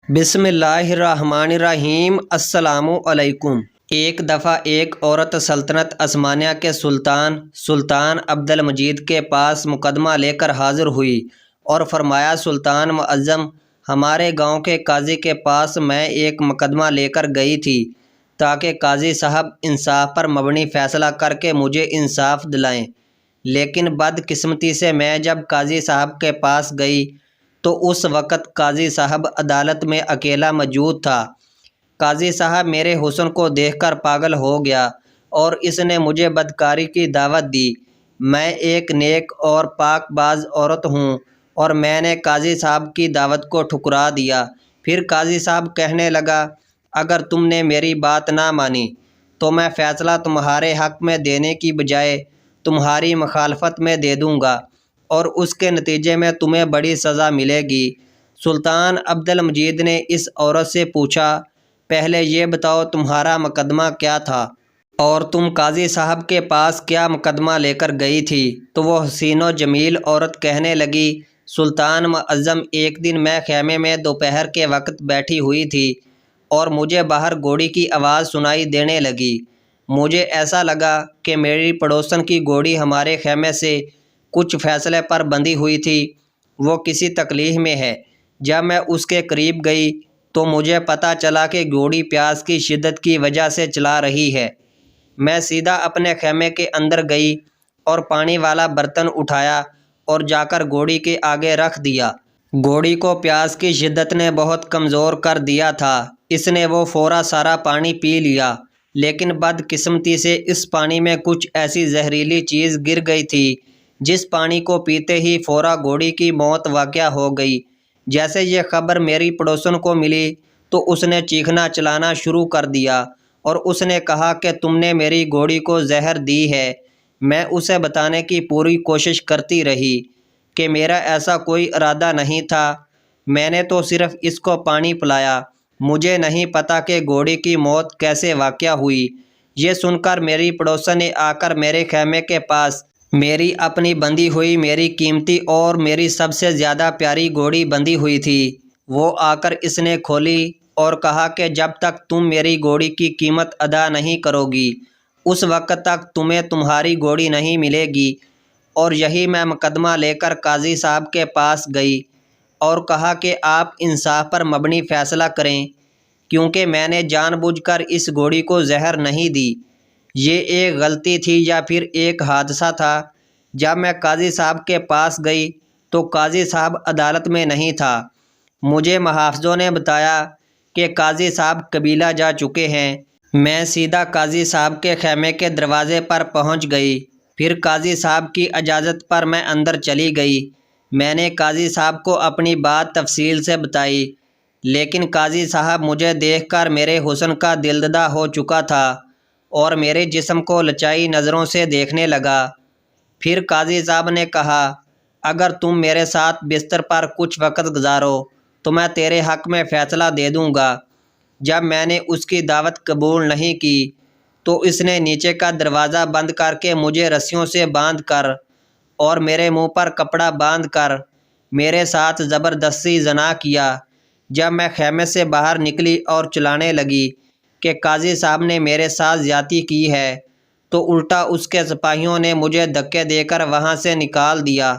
بسم اللہ الرحمن الرحیم۔ السلام علیکم۔ ایک دفعہ ایک عورت سلطنت عثمانیہ کے سلطان عبد المجید کے پاس مقدمہ لے کر حاضر ہوئی اور فرمایا، سلطان معظم، ہمارے گاؤں کے قاضی کے پاس میں ایک مقدمہ لے کر گئی تھی تاکہ قاضی صاحب انصاف پر مبنی فیصلہ کر کے مجھے انصاف دلائیں، لیکن بدقسمتی سے میں جب قاضی صاحب کے پاس گئی تو اس وقت قاضی صاحب عدالت میں اکیلا موجود تھا۔ قاضی صاحب میرے حسن کو دیکھ کر پاگل ہو گیا اور اس نے مجھے بدکاری کی دعوت دی۔ میں ایک نیک اور پاک باز عورت ہوں اور میں نے قاضی صاحب کی دعوت کو ٹھکرا دیا۔ پھر قاضی صاحب کہنے لگا، اگر تم نے میری بات نہ مانی تو میں فیصلہ تمہارے حق میں دینے کی بجائے تمہاری مخالفت میں دے دوں گا اور اس کے نتیجے میں تمہیں بڑی سزا ملے گی۔ سلطان عبد المجید نے اس عورت سے پوچھا، پہلے یہ بتاؤ تمہارا مقدمہ کیا تھا اور تم قاضی صاحب کے پاس کیا مقدمہ لے کر گئی تھی؟ تو وہ حسین و جمیل عورت کہنے لگی، سلطان معظم، ایک دن میں خیمے میں دوپہر کے وقت بیٹھی ہوئی تھی اور مجھے باہر گھوڑی کی آواز سنائی دینے لگی۔ مجھے ایسا لگا کہ میری پڑوسن کی گھوڑی ہمارے خیمے سے کچھ فیصلے پر بندھی ہوئی تھی، وہ کسی تکلیف میں ہے۔ جب میں اس کے قریب گئی تو مجھے پتہ چلا کہ گھوڑی پیاس کی شدت کی وجہ سے چلا رہی ہے۔ میں سیدھا اپنے خیمے کے اندر گئی اور پانی والا برتن اٹھایا اور جا کر گھوڑی کے آگے رکھ دیا۔ گھوڑی کو پیاس کی شدت نے بہت کمزور کر دیا تھا، اس نے وہ فورا سارا پانی پی لیا، لیکن بدقسمتی سے اس پانی میں کچھ ایسی زہریلی چیز گر گئی تھی جس پانی کو پیتے ہی فورا گھوڑی کی موت واقع ہو گئی۔ جیسے یہ خبر میری پڑوسن کو ملی تو اس نے چیخنا چلانا شروع کر دیا اور اس نے کہا کہ تم نے میری گھوڑی کو زہر دی ہے۔ میں اسے بتانے کی پوری کوشش کرتی رہی کہ میرا ایسا کوئی ارادہ نہیں تھا، میں نے تو صرف اس کو پانی پلایا، مجھے نہیں پتہ کہ گھوڑی کی موت کیسے واقع ہوئی۔ یہ سن کر میری پڑوسن نے آ کر میرے خیمے کے پاس میری اپنی بندھی ہوئی، میری قیمتی اور میری سب سے زیادہ پیاری گھوڑی بندھی ہوئی تھی، وہ آ کر اس نے کھولی اور کہا کہ جب تک تم میری گھوڑی کی قیمت ادا نہیں کرو گی اس وقت تک تمہیں تمہاری گھوڑی نہیں ملے گی۔ اور یہی میں مقدمہ لے کر قاضی صاحب کے پاس گئی اور کہا کہ آپ انصاف پر مبنی فیصلہ کریں، کیونکہ میں نے جان بوجھ کر اس گھوڑی کو زہر نہیں دی۔ یہ ایک غلطی تھی یا پھر ایک حادثہ تھا؟ جب میں قاضی صاحب کے پاس گئی تو قاضی صاحب عدالت میں نہیں تھا۔ مجھے محافظوں نے بتایا کہ قاضی صاحب قبیلہ جا چکے ہیں۔ میں سیدھا قاضی صاحب کے خیمے کے دروازے پر پہنچ گئی، پھر قاضی صاحب کی اجازت پر میں اندر چلی گئی۔ میں نے قاضی صاحب کو اپنی بات تفصیل سے بتائی، لیکن قاضی صاحب مجھے دیکھ کر میرے حسن کا دلدادہ ہو چکا تھا اور میرے جسم کو لچائی نظروں سے دیکھنے لگا۔ پھر قاضی صاحب نے کہا، اگر تم میرے ساتھ بستر پر کچھ وقت گزارو تو میں تیرے حق میں فیصلہ دے دوں گا۔ جب میں نے اس کی دعوت قبول نہیں کی تو اس نے نیچے کا دروازہ بند کر کے مجھے رسیوں سے باندھ کر اور میرے منہ پر کپڑا باندھ کر میرے ساتھ زبردستی زنا کیا۔ جب میں خیمے سے باہر نکلی اور چلانے لگی کہ قاضی صاحب نے میرے ساتھ زیادتی کی ہے تو الٹا اس کے سپاہیوں نے مجھے دھکے دے کر وہاں سے نکال دیا۔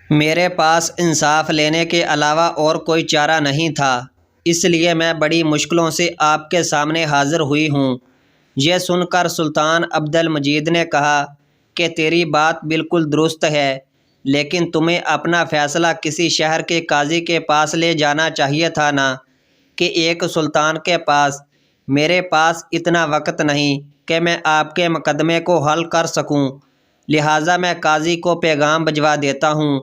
میرے پاس انصاف لینے کے علاوہ اور کوئی چارہ نہیں تھا، اس لیے میں بڑی مشکلوں سے آپ کے سامنے حاضر ہوئی ہوں۔ یہ سن کر سلطان عبد المجید نے کہا کہ تیری بات بالکل درست ہے، لیکن تمہیں اپنا فیصلہ کسی شہر کے قاضی کے پاس لے جانا چاہیے تھا نا، کہ ایک سلطان کے پاس۔ میرے پاس اتنا وقت نہیں کہ میں آپ کے مقدمے کو حل کر سکوں، لہٰذا میں قاضی کو پیغام بھجوا دیتا ہوں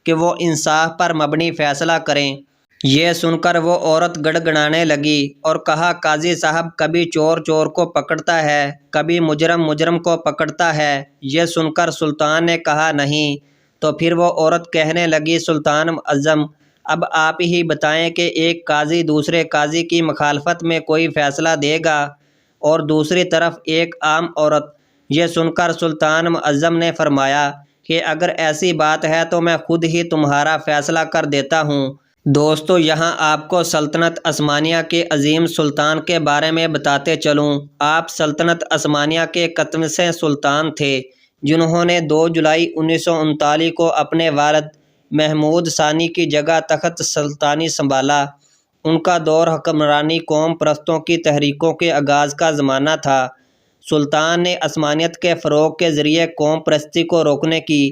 کہ وہ انصاف پر مبنی فیصلہ کریں۔ یہ سن کر وہ عورت گڑگڑانے لگی اور کہا، قاضی صاحب کبھی چور چور کو پکڑتا ہے، کبھی مجرم مجرم کو پکڑتا ہے۔ یہ سن کر سلطان نے کہا، نہیں۔ تو پھر وہ عورت کہنے لگی، سلطان معظم، اب آپ ہی بتائیں کہ ایک قاضی دوسرے قاضی کی مخالفت میں کوئی فیصلہ دے گا اور دوسری طرف ایک عام عورت۔ یہ سن کر سلطان معظم نے فرمایا کہ اگر ایسی بات ہے تو میں خود ہی تمہارا فیصلہ کر دیتا ہوں۔ دوستو یہاں آپ کو سلطنت عثمانیہ کے عظیم سلطان کے بارے میں بتاتے چلوں۔ آپ سلطنت عثمانیہ کے 31ویں سلطان تھے جنہوں نے 2 جولائی 1939 کو اپنے والد محمود ثانی کی جگہ تخت سلطانی سنبھالا۔ ان کا دور حکمرانی قوم پرستوں کی تحریکوں کے آغاز کا زمانہ تھا۔ سلطان نے عثمانیت کے فروغ کے ذریعے قوم پرستی کو روکنے کی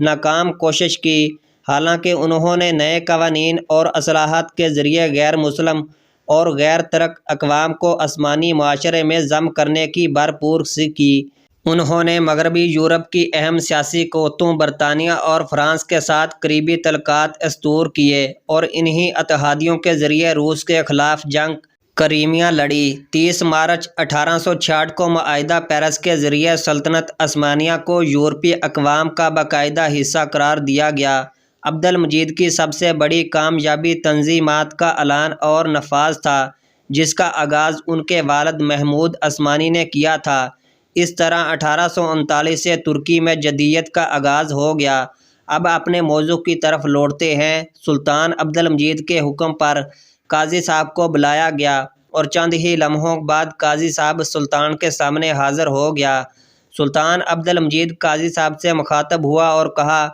ناکام کوشش کی، حالانکہ انہوں نے نئے قوانین اور اصلاحات کے ذریعے غیر مسلم اور غیر ترک اقوام کو عثمانی معاشرے میں ضم کرنے کی بھرپور کوشش کی۔ انہوں نے مغربی یورپ کی اہم سیاسی قوتوں برطانیہ اور فرانس کے ساتھ قریبی تعلقات استوار کیے اور انہی اتحادیوں کے ذریعے روس کے خلاف جنگ کریمیا لڑی۔ 30 مارچ 1866 کو معاہدہ پیرس کے ذریعے سلطنت عثمانیہ کو یورپی اقوام کا باقاعدہ حصہ قرار دیا گیا۔ عبد المجید کی سب سے بڑی کامیابی تنظیمات کا اعلان اور نفاذ تھا، جس کا آغاز ان کے والد محمود عثمانی نے کیا تھا۔ اس طرح 1839 سے ترکی میں جدید کا آغاز ہو گیا۔ اب اپنے موضوع کی طرف لوٹتے ہیں۔ سلطان عبد المجید کے حکم پر قاضی صاحب کو بلایا گیا اور چند ہی لمحوں بعد قاضی صاحب سلطان کے سامنے حاضر ہو گیا۔ سلطان عبد المجید قاضی صاحب سے مخاطب ہوا اور کہا،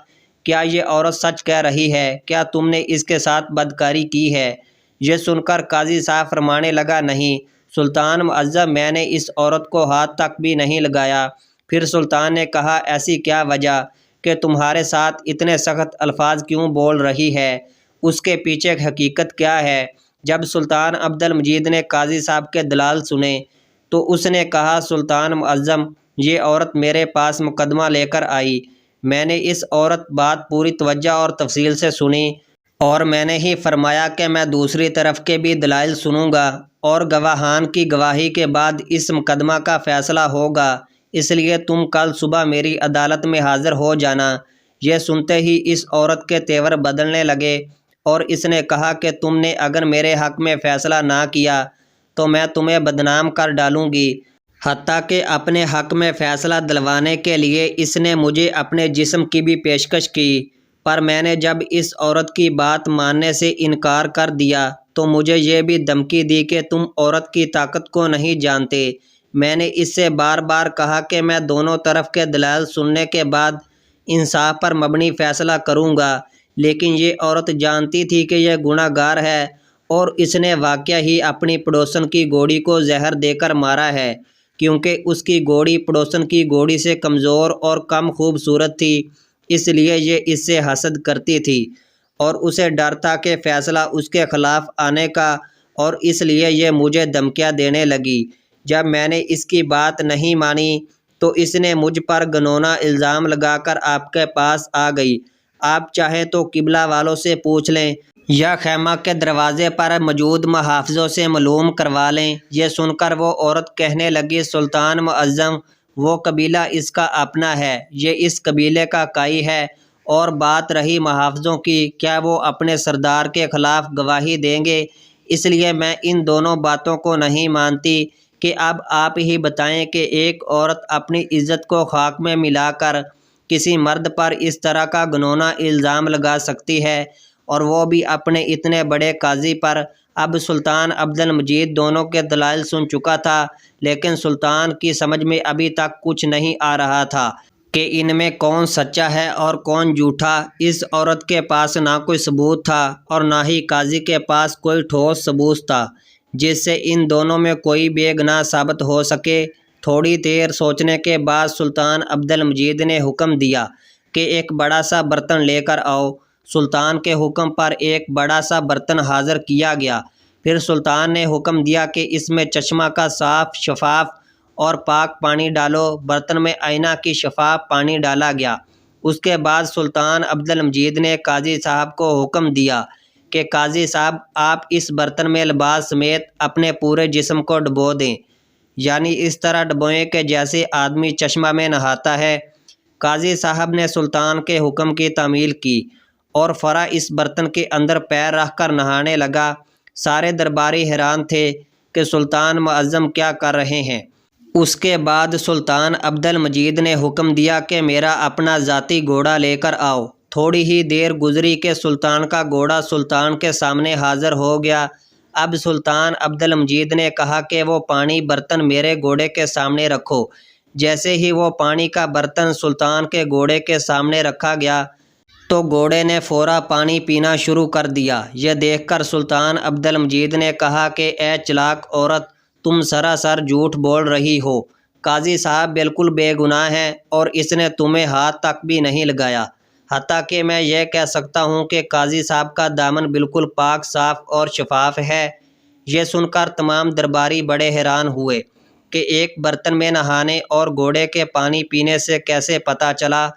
کیا یہ عورت سچ کہہ رہی ہے؟ کیا تم نے اس کے ساتھ بدکاری کی ہے؟ یہ سن کر قاضی صاحب فرمانے لگا، نہیں سلطان معظم، میں نے اس عورت کو ہاتھ تک بھی نہیں لگایا۔ پھر سلطان نے کہا، ایسی کیا وجہ کہ تمہارے ساتھ اتنے سخت الفاظ کیوں بول رہی ہے؟ اس کے پیچھے حقیقت کیا ہے؟ جب سلطان عبد المجید نے قاضی صاحب کے دلائل سنے تو اس نے کہا، سلطان معظم، یہ عورت میرے پاس مقدمہ لے کر آئی۔ میں نے اس عورت بات پوری توجہ اور تفصیل سے سنی اور میں نے ہی فرمایا کہ میں دوسری طرف کے بھی دلائل سنوں گا اور گواہان کی گواہی کے بعد اس مقدمہ کا فیصلہ ہوگا، اس لیے تم کل صبح میری عدالت میں حاضر ہو جانا۔ یہ سنتے ہی اس عورت کے تیور بدلنے لگے اور اس نے کہا کہ تم نے اگر میرے حق میں فیصلہ نہ کیا تو میں تمہیں بدنام کر ڈالوں گی۔ حتیٰ کہ اپنے حق میں فیصلہ دلوانے کے لیے اس نے مجھے اپنے جسم کی بھی پیشکش کی، پر میں نے جب اس عورت کی بات ماننے سے انکار کر دیا تو مجھے یہ بھی دھمکی دی کہ تم عورت کی طاقت کو نہیں جانتے۔ میں نے اس سے بار بار کہا کہ میں دونوں طرف کے دلائل سننے کے بعد انصاف پر مبنی فیصلہ کروں گا، لیکن یہ عورت جانتی تھی کہ یہ گناہ گار ہے اور اس نے واقعہ ہی اپنی پڑوسن کی گھوڑی کو زہر دے کر مارا ہے، کیونکہ اس کی گھوڑی پڑوسن کی گھوڑی سے کمزور اور کم خوبصورت تھی، اس لیے یہ اس سے حسد کرتی تھی اور اسے ڈر تھا کہ فیصلہ اس کے خلاف آنے کا، اور اس لیے یہ مجھے دھمکیاں دینے لگی۔ جب میں نے اس کی بات نہیں مانی تو اس نے مجھ پر گھناؤنا الزام لگا کر آپ کے پاس آ گئی۔ آپ چاہیں تو قبلہ والوں سے پوچھ لیں یا خیمہ کے دروازے پر موجود محافظوں سے معلوم کروا لیں۔ یہ سن کر وہ عورت کہنے لگی، سلطان معظم، وہ قبیلہ اس کا اپنا ہے، یہ اس قبیلے کا قائی ہے، اور بات رہی محافظوں کی، کیا وہ اپنے سردار کے خلاف گواہی دیں گے؟ اس لیے میں ان دونوں باتوں کو نہیں مانتی کہ اب آپ ہی بتائیں کہ ایک عورت اپنی عزت کو خاک میں ملا کر کسی مرد پر اس طرح کا گھناؤنا الزام لگا سکتی ہے، اور وہ بھی اپنے اتنے بڑے قاضی پر۔ اب سلطان عبد المجید دونوں کے دلائل سن چکا تھا، لیکن سلطان کی سمجھ میں ابھی تک کچھ نہیں آ رہا تھا کہ ان میں کون سچا ہے اور کون جھوٹا۔ اس عورت کے پاس نہ کوئی ثبوت تھا اور نہ ہی قاضی کے پاس کوئی ٹھوس ثبوت تھا جس سے ان دونوں میں کوئی بے گناہ ثابت ہو سکے۔ تھوڑی دیر سوچنے کے بعد سلطان عبد المجید نے حکم دیا کہ ایک بڑا سا برتن لے کر آؤ۔ سلطان کے حکم پر ایک بڑا سا برتن حاضر کیا گیا۔ پھر سلطان نے حکم دیا کہ اس میں چشمہ کا صاف، شفاف اور پاک پانی ڈالو۔ برتن میں آئینہ کی شفاف پانی ڈالا گیا۔ اس کے بعد سلطان عبد المجید نے قاضی صاحب کو حکم دیا کہ قاضی صاحب، آپ اس برتن میں لباس سمیت اپنے پورے جسم کو ڈبو دیں، یعنی اس طرح ڈبوئیں کہ جیسے آدمی چشمہ میں نہاتا ہے۔ قاضی صاحب نے سلطان کے حکم کی تعمیل کی اور فوراً اس برتن کے اندر پیر رکھ کر نہانے لگا۔ سارے درباری حیران تھے کہ سلطان معظم کیا کر رہے ہیں۔ اس کے بعد سلطان عبد المجید نے حکم دیا کہ میرا اپنا ذاتی گھوڑا لے کر آؤ تھوڑی ہی دیر گزری کہ سلطان کا گھوڑا سلطان کے سامنے حاضر ہو گیا۔ اب سلطان عبد المجید نے کہا کہ وہ پانی برتن میرے گھوڑے کے سامنے رکھو۔ جیسے ہی وہ پانی کا برتن سلطان کے گھوڑے کے سامنے رکھا گیا تو گھوڑے نے فوراً پانی پینا شروع کر دیا۔ یہ دیکھ کر سلطان عبد المجید نے کہا کہ اے چلاک عورت، تم سراسر جھوٹ بول رہی ہو۔ قاضی صاحب بالکل بے گناہ ہیں اور اس نے تمہیں ہاتھ تک بھی نہیں لگایا۔ حتیٰ کہ میں یہ کہہ سکتا ہوں کہ قاضی صاحب کا دامن بالکل پاک صاف اور شفاف ہے۔ یہ سن کر تمام درباری بڑے حیران ہوئے کہ ایک برتن میں نہانے اور گھوڑے کے پانی پینے سے کیسے پتہ چلا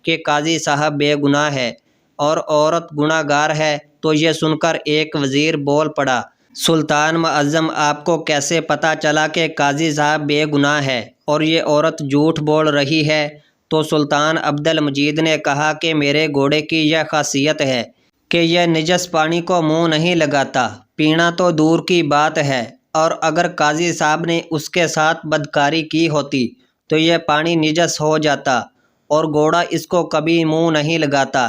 کہ قاضی صاحب بے گناہ ہے اور عورت گناہ گار ہے۔ تو یہ سن کر ایک وزیر بول پڑا، سلطان معظم، آپ کو کیسے پتہ چلا کہ قاضی صاحب بے گناہ ہے اور یہ عورت جھوٹ بول رہی ہے؟ تو سلطان عبد المجید نے کہا کہ میرے گھوڑے کی یہ خاصیت ہے کہ یہ نجس پانی کو منہ نہیں لگاتا، پینا تو دور کی بات ہے، اور اگر قاضی صاحب نے اس کے ساتھ بدکاری کی ہوتی تو یہ پانی نجس ہو جاتا، اور گھوڑا اس کو کبھی منہ نہیں لگاتا،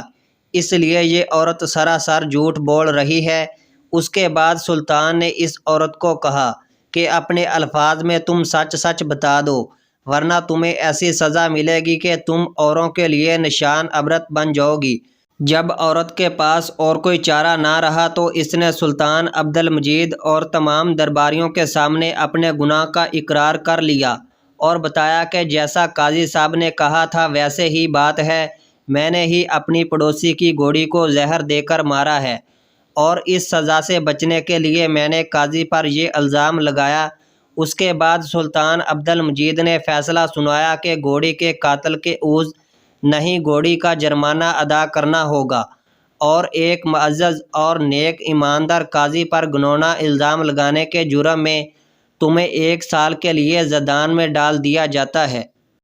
اس لیے یہ عورت سراسر جھوٹ بول رہی ہے۔ اس کے بعد سلطان نے اس عورت کو کہا کہ اپنے الفاظ میں تم سچ سچ بتا دو، ورنہ تمہیں ایسی سزا ملے گی کہ تم اوروں کے لیے نشان عبرت بن جاؤ گی۔ جب عورت کے پاس اور کوئی چارہ نہ رہا تو اس نے سلطان عبد المجید اور تمام درباریوں کے سامنے اپنے گناہ کا اقرار کر لیا اور بتایا کہ جیسا قاضی صاحب نے کہا تھا ویسے ہی بات ہے، میں نے ہی اپنی پڑوسی کی گھوڑی کو زہر دے کر مارا ہے، اور اس سزا سے بچنے کے لیے میں نے قاضی پر یہ الزام لگایا۔ اس کے بعد سلطان عبد المجید نے فیصلہ سنایا کہ گھوڑی کے قاتل کے عوض نہیں گھوڑی کا جرمانہ ادا کرنا ہوگا، اور ایک معزز اور نیک ایماندار قاضی پر گھناؤنا الزام لگانے کے جرم میں تمہیں 1 سال کے لیے زندان میں ڈال دیا جاتا ہے۔